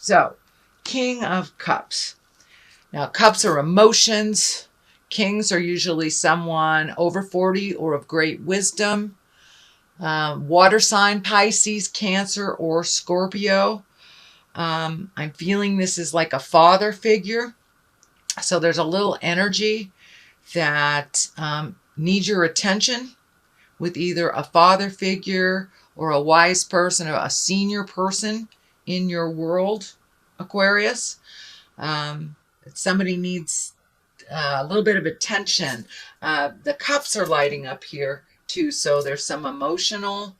So, King of Cups. Now, cups are emotions. Kings are usually someone over 40 or of great wisdom. Water sign, Pisces, Cancer, or Scorpio. I'm feeling this is like a father figure. So there's a little energy that needs your attention with either a father figure or a wise person or a senior person in your world, Aquarius. Somebody needs a little bit of attention. The cups are lighting up here too, so there's some emotional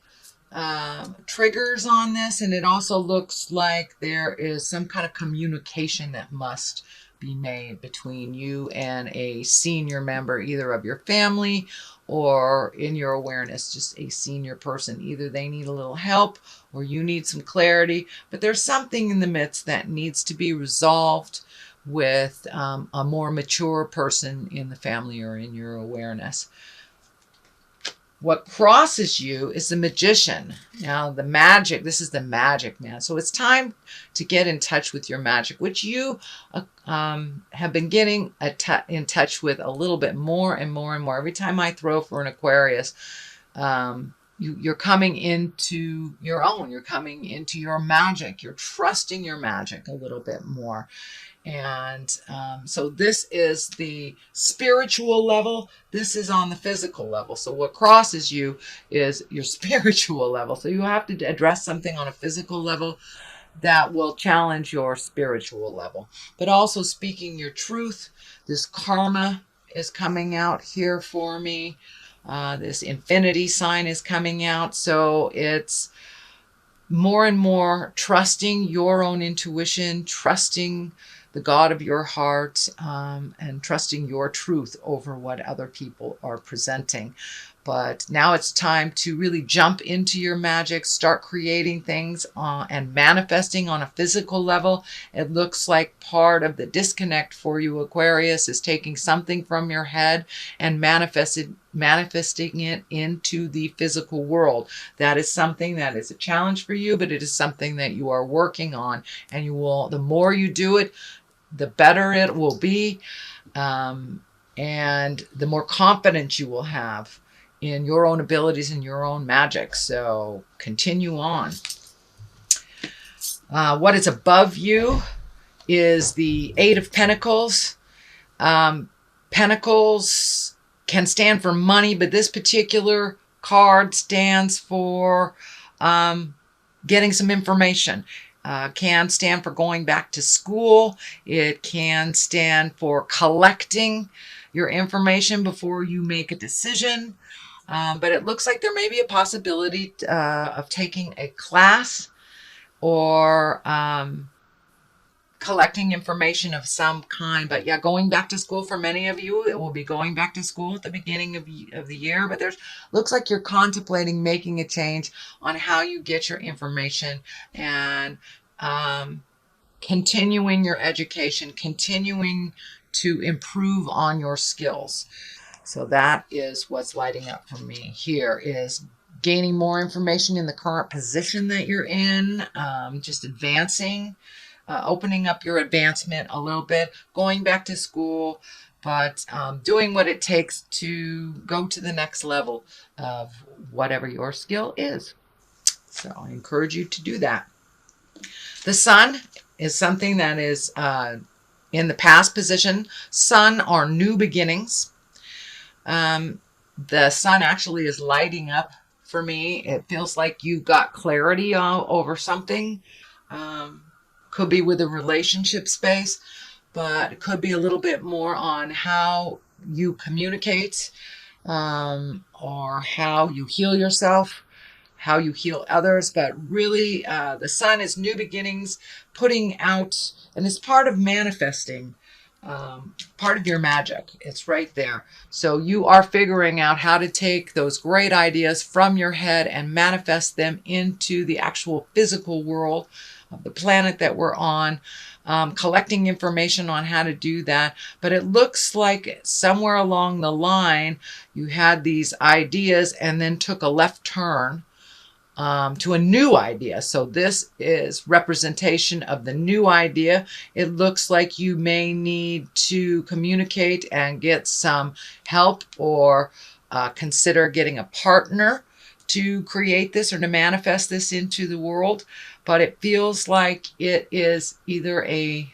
triggers on this, and it also looks like there is some kind of communication that must be made between you and a senior member, either of your family or in your awareness, just a senior person. Either they need a little help or you need some clarity, but there's something in the midst that needs to be resolved with a more mature person in the family or in your awareness. What crosses you is the Magician. Now, the magic, this is the magic man. So it's time to get in touch with your magic, which you have been getting in touch with a little bit more and more and more. Every time I throw for an Aquarius, you're coming into your own. You're coming into your magic. You're trusting your magic a little bit more. And so this is the spiritual level. This is on the physical level. So what crosses you is your spiritual level. So you have to address something on a physical level that will challenge your spiritual level. But also speaking your truth. This karma is coming out here for me. This infinity sign is coming out. So it's more and more trusting your own intuition, trusting the God of your heart, and trusting your truth over what other people are presenting. But now it's time to really jump into your magic, start creating things and manifesting on a physical level. It looks like part of the disconnect for you, Aquarius, is taking something from your head and manifesting it into the physical world. That is something that is a challenge for you, but it is something that you are working on. And you will, the more you do it, the better it will be, and the more confidence you will have in your own abilities and your own magic. So continue on. What is above you is the Eight of Pentacles. Pentacles can stand for money, but this particular card stands for getting some information. Can stand for going back to school. It can stand for collecting your information before you make a decision. But it looks like there may be a possibility of taking a class or collecting information of some kind. But yeah, going back to school for many of you, it will be going back to school at the beginning of the year. But there's looks like you're contemplating making a change on how you get your information and continuing your education, continuing to improve on your skills. So that is what's lighting up for me here, is gaining more information in the current position that you're in, just advancing, opening up your advancement a little bit, going back to school, but doing what it takes to go to the next level of whatever your skill is. So I encourage you to do that. The Sun is something that is in the past position. Sun are new beginnings. The Sun actually is lighting up for me. It feels like you got clarity over something. Could be with a relationship space, but it could be a little bit more on how you communicate, or how you heal yourself, how you heal others. But really, the Sun is new beginnings, putting out, and it's part of manifesting, part of your magic. It's right there. So you are figuring out how to take those great ideas from your head and manifest them into the actual physical world of the planet that we're on, collecting information on how to do that. But it looks like somewhere along the line, you had these ideas and then took a left turn to a new idea. So this is representation of the new idea. It looks like you may need to communicate and get some help, or consider getting a partner to create this or to manifest this into the world. But it feels like it is either a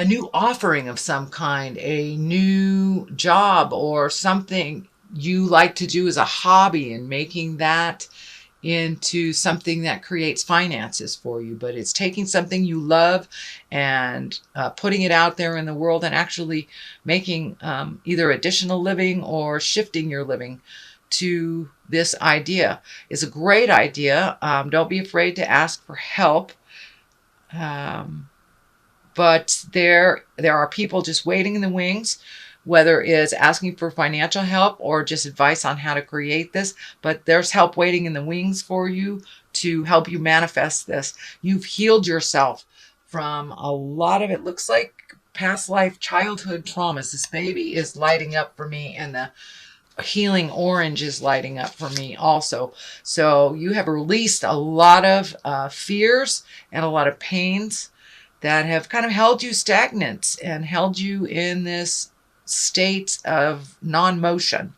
new offering of some kind, a new job, or something you like to do as a hobby, and making that into something that creates finances for you. But it's taking something you love and putting it out there in the world, and actually making either additional living or shifting your living to this idea. Is a great idea. Don't be afraid to ask for help. But there are people just waiting in the wings, whether it's asking for financial help or just advice on how to create this. But there's help waiting in the wings for you to help you manifest this. You've healed yourself from a lot of, it looks like, past life childhood traumas. This baby is lighting up for me, and the healing orange is lighting up for me also. So you have released a lot of fears and a lot of pains that have kind of held you stagnant and held you in this state of non-motion,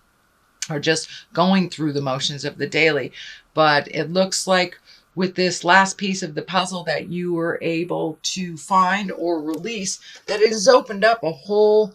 or just going through the motions of the daily. But it looks like with this last piece of the puzzle that you were able to find or release, that it has opened up a whole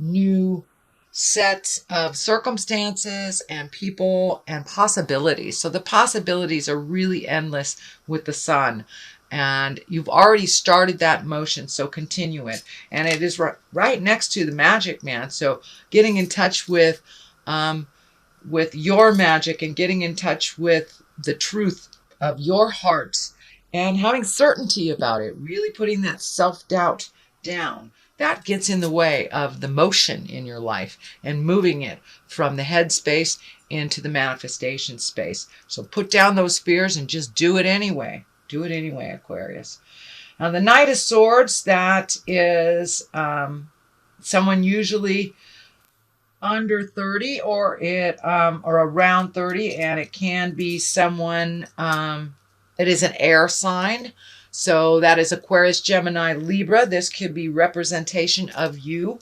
new set of circumstances and people and possibilities. So the possibilities are really endless with the sun. And you've already started that motion, so continue it. And it is right next to the magic man. So getting in touch with your magic, and getting in touch with the truth of your heart, and having certainty about it, really putting that self-doubt down. That gets in the way of the motion in your life and moving it from the head space into the manifestation space. So put down those fears and just do it anyway. Do it anyway, Aquarius. Now, the Knight of Swords, that is someone usually under 30 or around 30, and it can be someone, it is an air sign. So that is Aquarius, Gemini, Libra. This could be representation of you,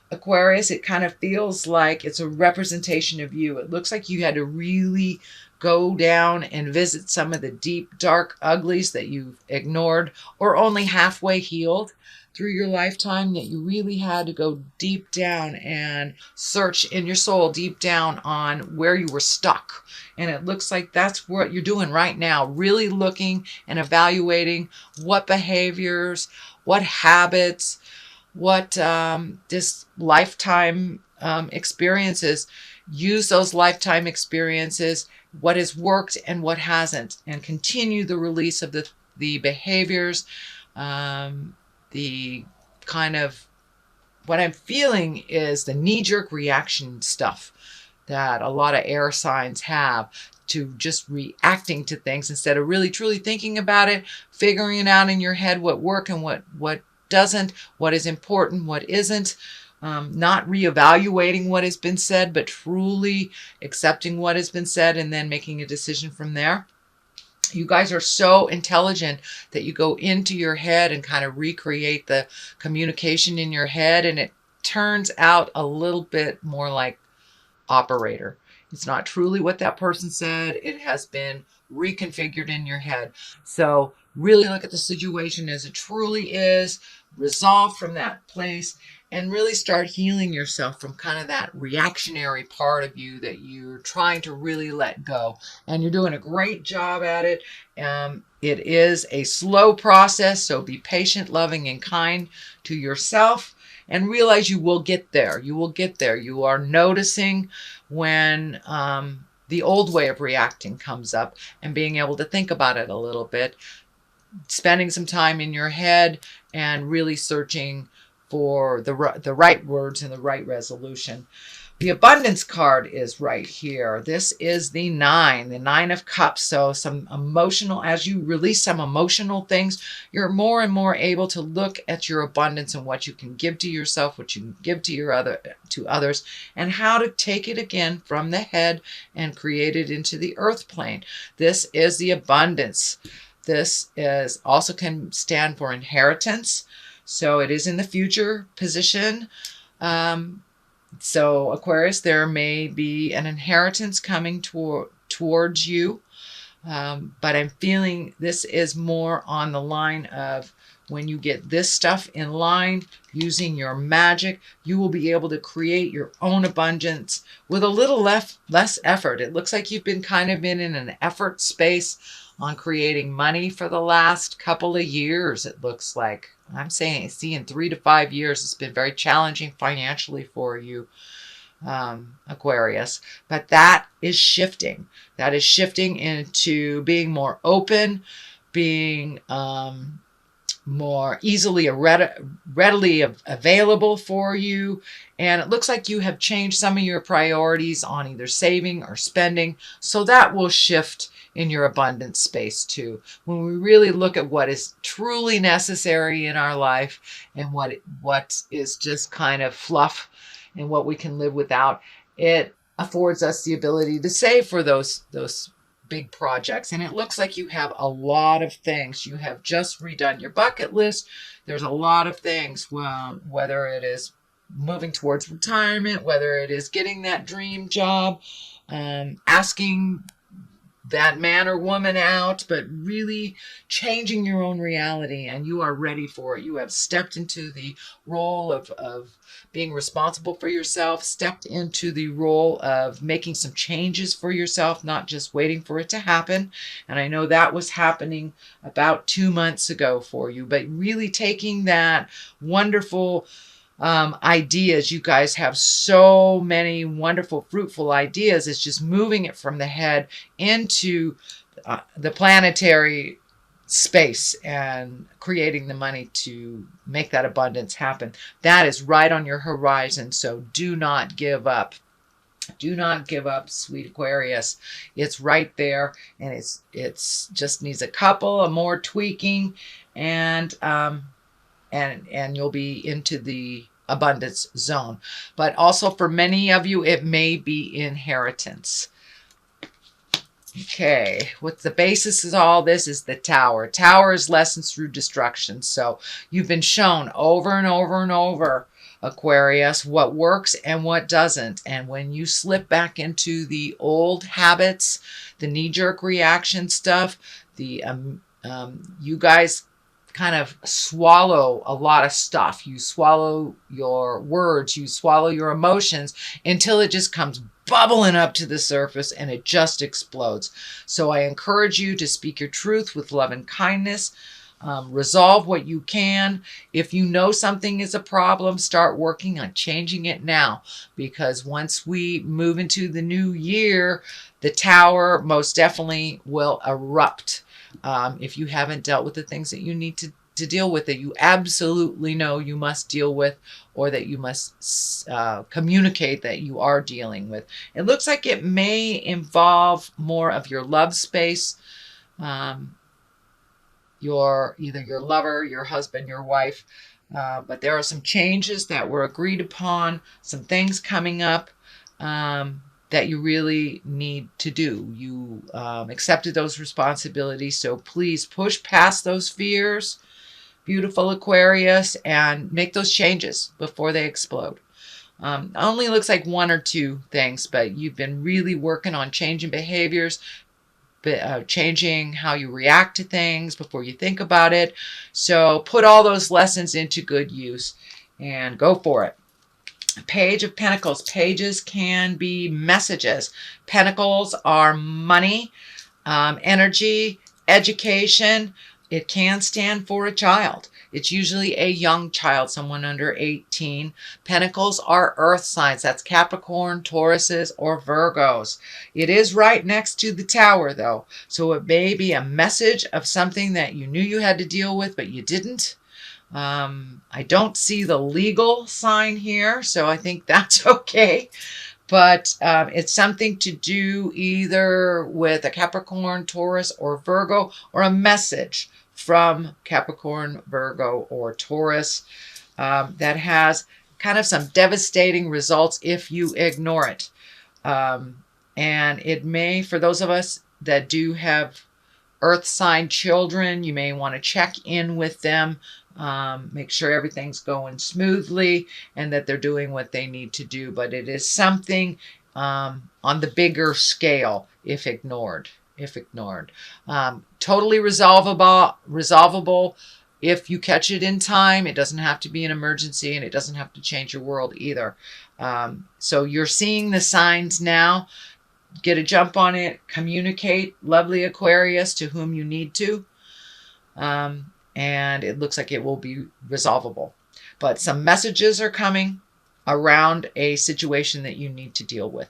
Aquarius. It kind of feels like it's a representation of you. It looks like you had to really go down and visit some of the deep, dark uglies that you've ignored or only halfway healed through your lifetime, that you really had to go deep down and search in your soul deep down on where you were stuck. And it looks like that's what you're doing right now, really looking and evaluating what behaviors, what habits, what this lifetime experiences. Use those lifetime experiences, what has worked and what hasn't, and continue the release of the behaviors, the kind of, what I'm feeling is the knee-jerk reaction stuff that a lot of air signs have, to just reacting to things instead of really truly thinking about it, figuring it out in your head what worked and what doesn't, what is important, what isn't. Not reevaluating what has been said, but truly accepting what has been said and then making a decision from there. You guys are so intelligent that you go into your head and kind of recreate the communication in your head, and it turns out a little bit more like operator. It's not truly what that person said. It has been reconfigured in your head. So really look at the situation as it truly is, resolve from that place, and really start healing yourself from kind of that reactionary part of you that you're trying to really let go. And you're doing a great job at it. It is a slow process, so be patient, loving, and kind to yourself, and realize you will get there. You will get there. You are noticing when the old way of reacting comes up, and being able to think about it a little bit, spending some time in your head and really searching for the right words and the right resolution. The abundance card is right here. This is the Nine of Cups. So some emotional, as you release some emotional things, you're more and more able to look at your abundance and what you can give to yourself, what you can give to others, and how to take it again from the head and create it into the earth plane. This is the abundance. This is also can stand for inheritance. So it is in the future position. So Aquarius, there may be an inheritance coming towards you. But I'm feeling this is more on the line of when you get this stuff in line, using your magic, you will be able to create your own abundance with a little less effort. It looks like you've been kind of in an effort space on creating money for the last couple of years. It looks like I'm seeing 3 to 5 years. It's been very challenging financially for you, Aquarius, but that is shifting. That is shifting into being more open, being more easily readily available for you. And it looks like you have changed some of your priorities on either saving or spending. So that will shift in your abundance space too. When we really look at what is truly necessary in our life and what is just kind of fluff and what we can live without, it affords us the ability to save for those big projects. And it looks like you have a lot of things. You have just redone your bucket list. There's a lot of things, whether it is moving towards retirement, whether it is getting that dream job, asking that man or woman out, but really changing your own reality, and you are ready for it. You have stepped into the role of being responsible for yourself, stepped into the role of making some changes for yourself, not just waiting for it to happen. And I know that was happening about 2 months ago for you, but really taking that wonderful ideas. You guys have so many wonderful, fruitful ideas. It's just moving it from the head into the planetary space and creating the money to make that abundance happen. That is right on your horizon. So do not give up. Do not give up, sweet Aquarius. It's right there, and it's just needs a couple of more tweaking, and you'll be into the abundance zone. But also for many of you, it may be inheritance. Okay, what the basis of all this is the Tower. Tower is lessons through destruction. So you've been shown over and over and over, Aquarius, what works and what doesn't. And when you slip back into the old habits, the knee-jerk reaction stuff, you guys kind of swallow a lot of stuff. You swallow your words, you swallow your emotions until it just comes bubbling up to the surface and it just explodes. So I encourage you to speak your truth with love and kindness. Resolve what you can. If you know something is a problem, start working on changing it now, because once we move into the new year, the Tower most definitely will erupt. If you haven't dealt with the things that you need to deal with, that you absolutely know you must deal with, or that you must communicate that you are dealing with. It looks like it may involve more of your love space, either your lover, your husband, your wife, but there are some changes that were agreed upon, some things coming up that you really need to do. You accepted those responsibilities, so please push past those fears, beautiful Aquarius, and make those changes before they explode. Only looks like 1 or 2 things, but you've been really working on changing behaviors, changing how you react to things before you think about it. So put all those lessons into good use and go for it. Page of Pentacles. Pages can be messages. Pentacles are money, energy, education. It can stand for a child. It's usually a young child, someone under 18. Pentacles are earth signs. That's Capricorn, Tauruses, or Virgos. It is right next to the Tower, though. So it may be a message of something that you knew you had to deal with, but you didn't. I don't see the legal sign here, so I think that's okay. but it's something to do either with a Capricorn, Taurus, or Virgo, or a message from Capricorn, Virgo, or Taurus that has kind of some devastating results if you ignore it. And it may, for those of us that do have earth sign children, you may want to check in with them, make sure everything's going smoothly and that they're doing what they need to do. But it is something on the bigger scale if ignored. Totally resolvable if you catch it in time. It doesn't have to be an emergency, and it doesn't have to change your world either. So you're seeing the signs now. Get a jump on it. Communicate, lovely Aquarius, to whom you need to. And it looks like it will be resolvable. But some messages are coming around a situation that you need to deal with.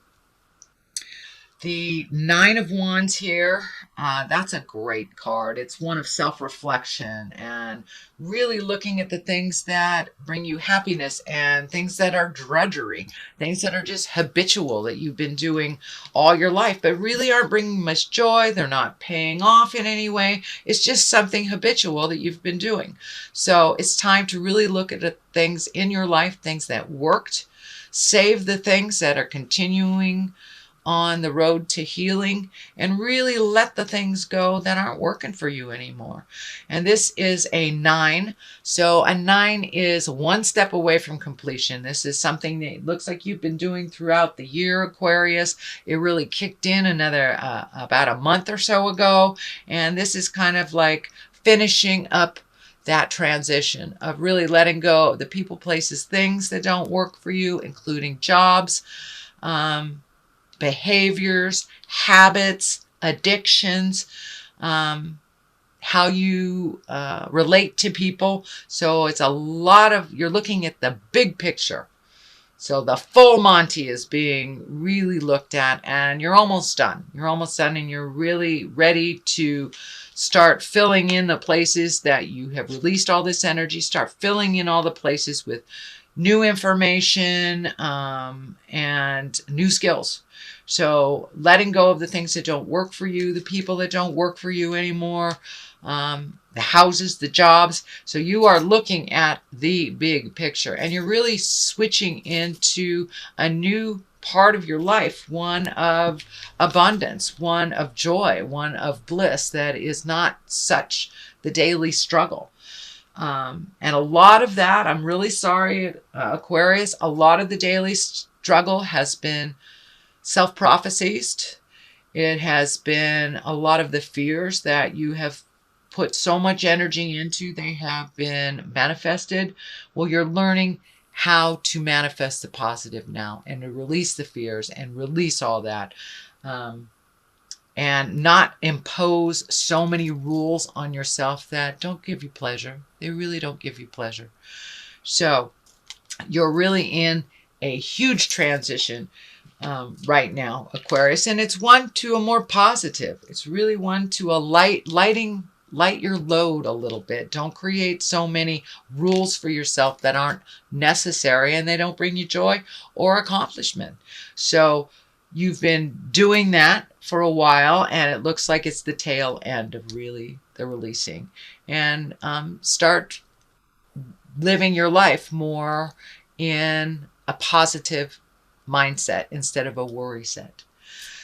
The Nine of Wands here, that's a great card. It's one of self-reflection and really looking at the things that bring you happiness and things that are drudgery, things that are just habitual that you've been doing all your life, but really aren't bringing much joy. They're not paying off in any way. It's just something habitual that you've been doing. So it's time to really look at the things in your life, things that worked, save the things that are continuing on the road to healing, and really let the things go that aren't working for you anymore. And this is a 9. So a 9 is one step away from completion. This is something that looks like you've been doing throughout the year, Aquarius. It really kicked in another about a month or so ago. And this is kind of like finishing up that transition of really letting go of the people, places, things that don't work for you, including jobs, behaviors, habits, addictions, how you relate to people. So it's a lot of, you're looking at the big picture. So the full Monty is being really looked at, and you're almost done. You're almost done, and you're really ready to start filling in the places that you have released all this energy. Start filling in all the places with new information and new skills. So letting go of the things that don't work for you, the people that don't work for you anymore, the houses, the jobs. So you are looking at the big picture, and you're really switching into a new part of your life, one of abundance, one of joy, one of bliss that is not such the daily struggle. And a lot of that, I'm really sorry, Aquarius, a lot of the daily struggle has been self-prophesied. It has been a lot of the fears that you have put so much energy into, they have been manifested. Well, you're learning how to manifest the positive now and to release the fears and release all that. And not impose so many rules on yourself that don't give you pleasure. They really don't give you pleasure. So you're really in a huge transition right now, Aquarius, and it's one to a more positive. It's really one to a light your load a little bit. Don't create so many rules for yourself that aren't necessary and they don't bring you joy or accomplishment. So you've been doing that for a while, and it looks like it's the tail end of really the releasing. And start living your life more in a positive mindset instead of a worry set.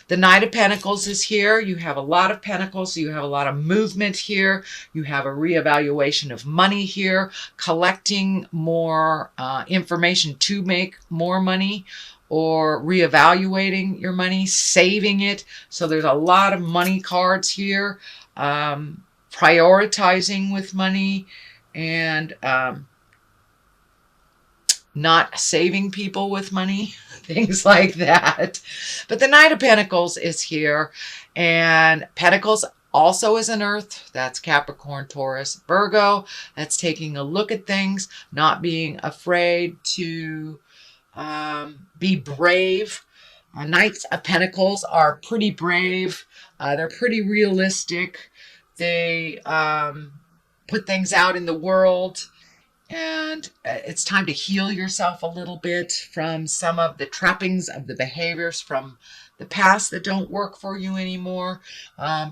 The Knight of Pentacles is here. You have a lot of pentacles. So you have a lot of movement here. You have a reevaluation of money here, collecting more information to make more money, or reevaluating your money, saving it. So there's a lot of money cards here, prioritizing with money, and not saving people with money, things like that. But the Knight of Pentacles is here, and Pentacles also is an earth. That's Capricorn, Taurus, Virgo. That's taking a look at things, not being afraid to be brave. Knights of Pentacles are pretty brave. They're pretty realistic. They put things out in the world And it's time to heal yourself a little bit from some of the trappings of the behaviors from the past that don't work for you anymore.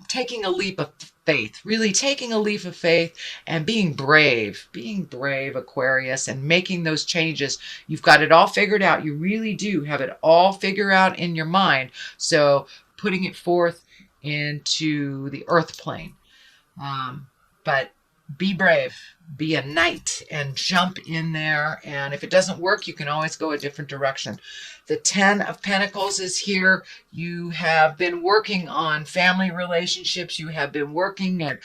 Taking a leap of faith, really taking a leap of faith and being brave, Aquarius, and making those changes. You've got it all figured out. You really do have it all figured out in your mind. So putting it forth into the earth plane. But be brave, be a knight, and jump in there. And if it doesn't work, you can always go a different direction. The 10 of Pentacles is here. You have been working on family relationships. You have been working at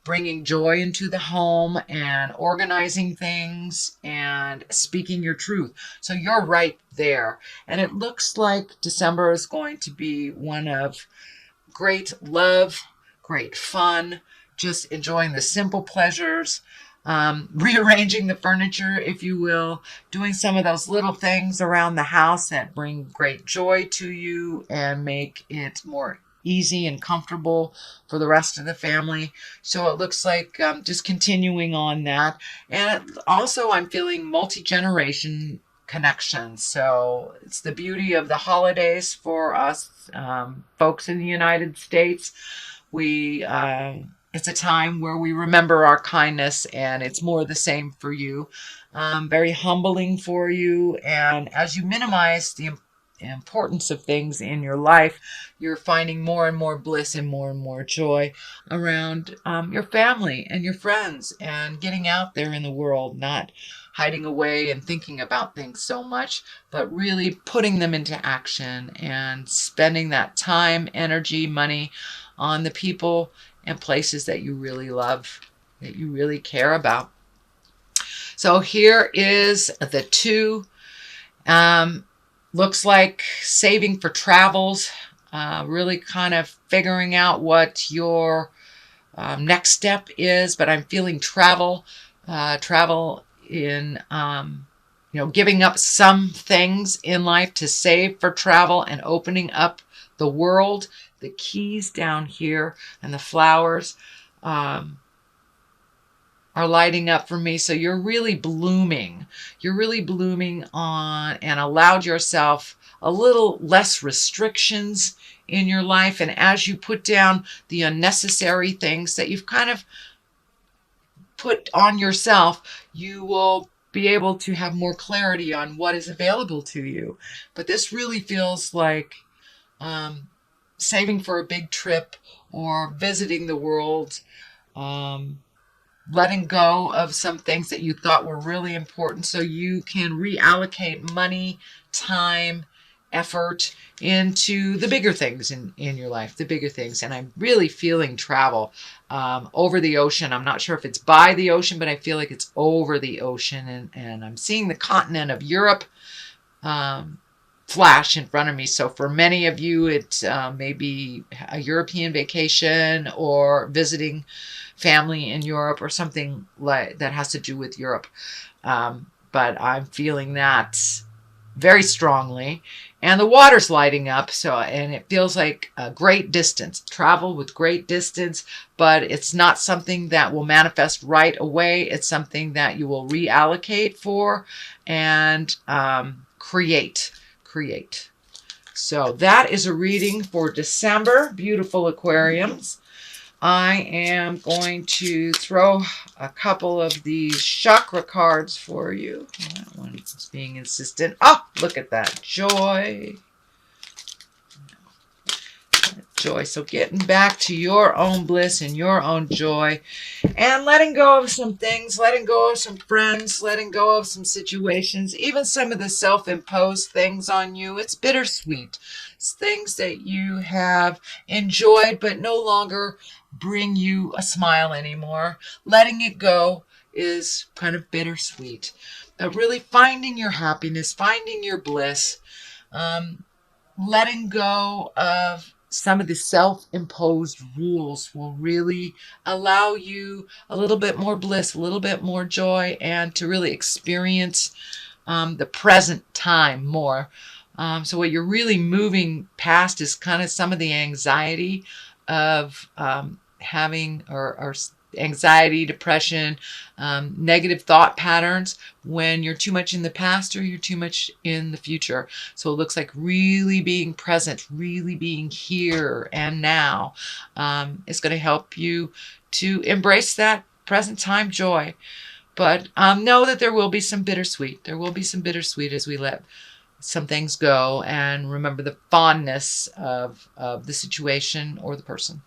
bringing joy into the home and organizing things and speaking your truth. So you're right there. And it looks like December is going to be one of great love, great fun, just enjoying the simple pleasures, rearranging the furniture, if you will, doing some of those little things around the house that bring great joy to you and make it more easy and comfortable for the rest of the family. So it looks like just continuing on that. And also I'm feeling multi-generation connections. So it's the beauty of the holidays for us folks in the United States. It's a time where we remember our kindness, and it's more the same for you. Very humbling for you. And as you minimize the importance of things in your life, you're finding more and more bliss and more joy around your family and your friends and getting out there in the world, not hiding away and thinking about things so much, but really putting them into action and spending that time, energy, money on the people and places that you really love, that you really care about. So here is the 2. Looks like saving for travels, really kind of figuring out what your next step is. But I'm feeling travel in, giving up some things in life to save for travel and opening up the world. The keys down here and the flowers are lighting up for me. So you're really blooming. You're really blooming on and allowed yourself a little less restrictions in your life. And as you put down the unnecessary things that you've kind of put on yourself, you will be able to have more clarity on what is available to you. But this really feels like saving for a big trip or visiting the world, letting go of some things that you thought were really important so you can reallocate money, time, effort into the bigger things in your life, the bigger things. And I'm really feeling travel over the ocean. I'm not sure if it's by the ocean, but I feel like it's over the ocean. And I'm seeing the continent of Europe flash in front of me. So for many of you, it may be a European vacation or visiting family in Europe or something like that has to do with Europe. But I'm feeling that very strongly. And the water's lighting up. And it feels like a great distance, travel with great distance, but it's not something that will manifest right away. It's something that you will reallocate for and create. So that is a reading for December, beautiful Aquariums. I am going to throw a couple of these chakra cards for you. That one is being insistent. Oh, look at that. Joy. Joy. So getting back to your own bliss and your own joy and letting go of some things, letting go of some friends, letting go of some situations, even some of the self-imposed things on you. It's bittersweet. It's things that you have enjoyed but no longer bring you a smile anymore. Letting it go is kind of bittersweet. But really finding your happiness, finding your bliss, letting go of some of the self-imposed rules will really allow you a little bit more bliss, a little bit more joy, and to really experience the present time more. So what you're really moving past is kind of some of the anxiety of having or anxiety, depression, negative thought patterns when you're too much in the past or you're too much in the future. So it looks like really being present, really being here and now is going to help you to embrace that present time joy. But know that there will be some bittersweet. There will be some bittersweet as we let some things go and remember the fondness of the situation or the person.